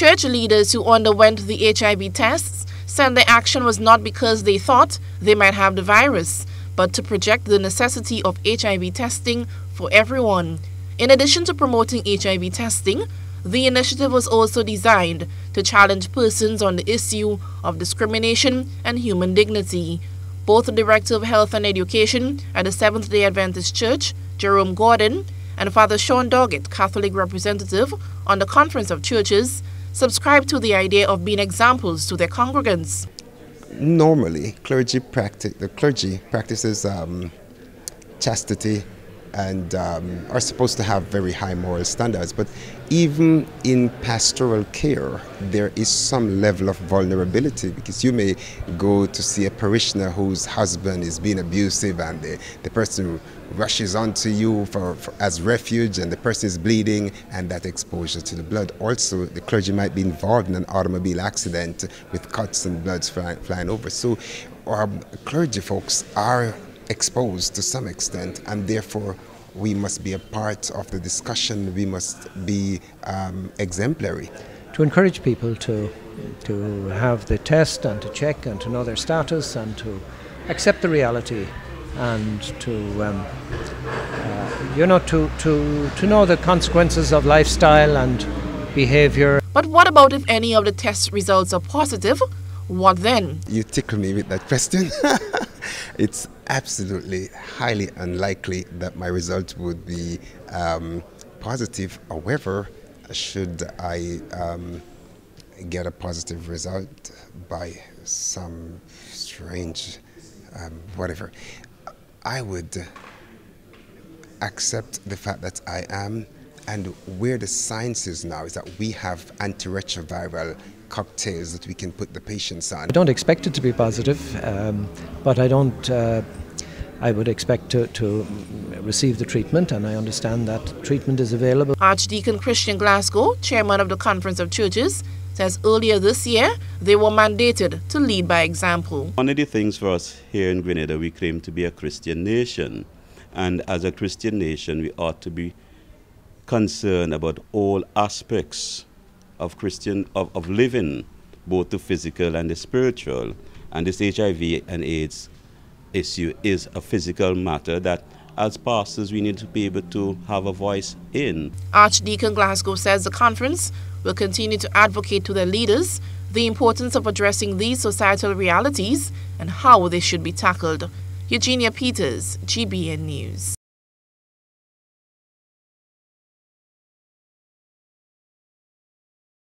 Church leaders who underwent the HIV tests said their action was not because they thought they might have the virus, but to project the necessity of HIV testing for everyone. In addition to promoting HIV testing, the initiative was also designed to challenge persons on the issue of discrimination and human dignity. Both the Director of Health and Education at the Seventh-day Adventist Church, Jerome Gordon, and Father Sean Doggett, Catholic representative on the Conference of Churches, subscribe to the idea of being examples to their congregants. Normally, the clergy practices chastity and are supposed to have very high moral standards, but even in pastoral care there is some level of vulnerability, because you may go to see a parishioner whose husband is being abusive and the person rushes onto you as refuge, and the person is bleeding, and that exposure to the blood. Also, the clergy might be involved in an automobile accident with cuts and bloods flying over. So clergy folks are exposed to some extent, and therefore we must be a part of the discussion. We must be exemplary. To encourage people to have the test and to check and to know their status and to accept the reality and to know the consequences of lifestyle and behavior. But what about if any of the test results are positive? What then? You tickle me with that question. It's absolutely highly unlikely that my result would be positive. However, should I get a positive result by some strange whatever, I would accept the fact that I am, and where the science is now is that we have antiretroviral cocktails that we can put the patients on. I don't expect it to be positive, but I would expect to receive the treatment, and I understand that treatment is available. Archdeacon Christian Glasgow, chairman of the Conference of Churches, says earlier this year they were mandated to lead by example. One of the things for us here in Grenada, we claim to be a Christian nation, and as a Christian nation we ought to be concerned about all aspects of living, both the physical and the spiritual. And this HIV and AIDS issue is a physical matter that as pastors we need to be able to have a voice in. Archdeacon Glasgow says the conference will continue to advocate to their leaders the importance of addressing these societal realities and how they should be tackled. Eugenia Peters, GBN News.